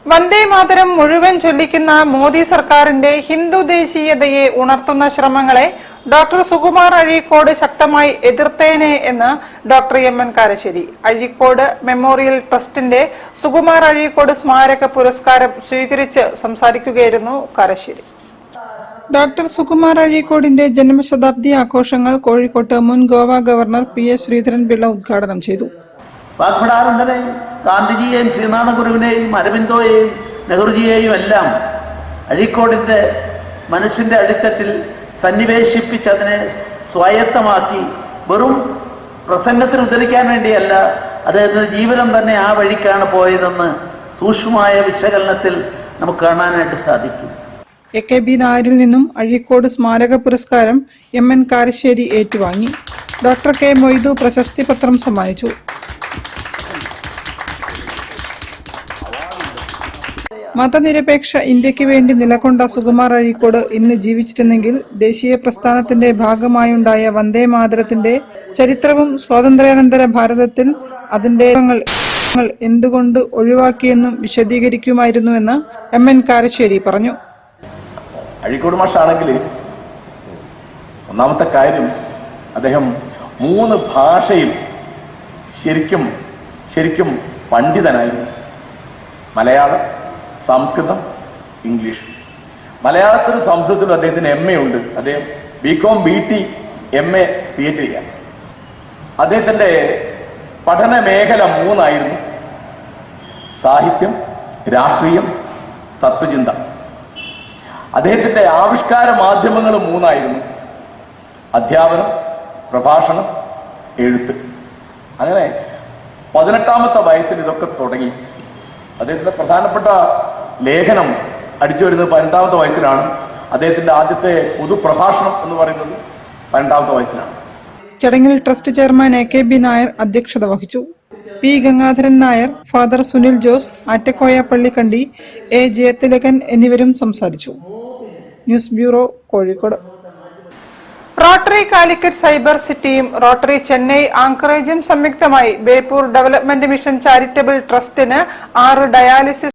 വന്ദേ മാതരം മുഴുവൻ ചൊല്ലിക്കുന്ന മോദി സർക്കാരിന്റെ ഹിന്ദു ദേശീയതയെ ഉണർത്തുന്ന ശ്രമങ്ങളെ ഡോക്ടർ സുകുമാർ അഴീക്കോട് ശക്തമായി എതിർത്തേനെ എന്ന് ഡോക്ടർ എം.എൻ. കാരശ്ശേരി. അഴീക്കോട് മെമ്മോറിയൽ ട്രസ്റ്റിന്റെ സുകുമാർ അഴീക്കോട് സ്മാരക പുരസ്കാരം സ്വീകരിച്ച് സംസാരിക്കുകയായിരുന്നു കാരശ്ശേരി. ഡോക്ടർ സുകുമാർ അഴീക്കോടിന്റെ ജന്മശതാബ്ദി ആഘോഷങ്ങൾ കോഴിക്കോട്ട് മുൻ ഗോവ ഗവർണർ പി.എസ്. ശ്രീധരൻപിള്ള ഉദ്ഘാടനം ചെയ്തു. വാഗ്ഭടാനന്ദനെയും ഗാന്ധിജിയെയും ശ്രീനാരായണ ഗുരുവിനെയും അരവിന്ദോയെയും നെഹ്റുജിയെയും എല്ലാം അഴീക്കോടിന്റെ മനസ്സിന്റെ അടിത്തട്ടിൽ സന്നിവേശിപ്പിച്ചതിനെ സ്വായത്തമാക്കി വെറും പ്രസംഗത്തിന് ഉദ്ധരിക്കാൻ വേണ്ടിയല്ല, അദ്ദേഹത്തിന്റെ ജീവിതം തന്നെ ആ വഴിക്കാണ് പോയതെന്ന് സൂക്ഷ്മമായ വിശകലനത്തിൽ നമുക്ക് കാണാനായിട്ട് സാധിക്കും. എ.കെ.ബി. നായരിൽ നിന്നും അഴീക്കോട് സ്മാരക പുരസ്കാരം എം.എൻ. കാരശ്ശേരി ഏറ്റുവാങ്ങി. Doctor K. മൊയ്തു പ്രശസ്തി പത്രം സമ്മാനിച്ചു. മതനിരപേക്ഷ ഇന്ത്യക്ക് വേണ്ടി നിലകൊണ്ട സുകുമാർ അഴീക്കോട് ഇന്ന് ജീവിച്ചിരുന്നെങ്കിൽ ദേശീയ പ്രസ്ഥാനത്തിന്റെ ഭാഗമായുണ്ടായ വന്ദേ മാതരത്തിന്റെ ചരിത്രവും സ്വാതന്ത്ര്യാനന്തര ഭാരതത്തിൽ അതിന്റെ എന്തുകൊണ്ട് ഒഴിവാക്കിയെന്നും വിശദീകരിക്കുമായിരുന്നുവെന്ന് എം.എൻ. കാരശ്ശേരി പറഞ്ഞു. അഴീക്കോട് മാഷാണെങ്കിൽ ഒന്നാമത്തെ കാര്യം, അദ്ദേഹം 3 ഭാഷയിൽ ശരിക്കും പണ്ഡിതനായിരുന്നു. മലയാളം, സംസ്കൃതം, ഇംഗ്ലീഷ്. മലയാളത്തിലും സംസ്കൃതത്തിലും അദ്ദേഹത്തിന് MA ഉണ്ട്. അദ്ദേഹം BCom, BT, MA, PhD. അദ്ദേഹത്തിന്റെ പഠന മേഖല 3 ആയിരുന്നു: സാഹിത്യം, രാഷ്ട്രീയം, തത്വചിന്ത. അദ്ദേഹത്തിന്റെ ആവിഷ്കാര മാധ്യമങ്ങൾ 3 ആയിരുന്നു: അധ്യാപനം, പ്രഭാഷണം, എഴുത്ത്. അങ്ങനെ 18ാമത്തെ വയസ്സിൽ ഇതൊക്കെ തുടങ്ങി. അദ്ദേഹത്തിന്റെ പ്രധാനപ്പെട്ട ലേഖനം അടിച്ചു വരുന്നത് 18ാമത്തെ വയസ്സിലാണ്. അദ്ദേഹത്തിന്റെ ആദ്യത്തെ പൊതുപ്രഭാഷണം എന്ന് പറയുന്നത് 18ാമത്തെ വയസ്സിലാണ്. ചടങ്ങിൽ ട്രസ്റ്റ് ചെയർമാൻ എ.കെ.ബി. നായർ അധ്യക്ഷത വഹിച്ചു. P. Gangadharan Nair, father Sunil Jose, Attakoya Pallikandi, A. Jayathilakan എന്നിവരും സംസാരിച്ചു. News bureau, Kozhikode. Rotary Calicut cyber സിറ്റിയും റോട്ടറി ചെന്നൈ ആങ്കറേജും സംയുക്തമായി ബേപ്പൂർ ഡെവലപ്മെന്റ് മിഷൻ ചാരിറ്റബിൾ ട്രസ്റ്റിന് 6 ഡയാലിസിസ്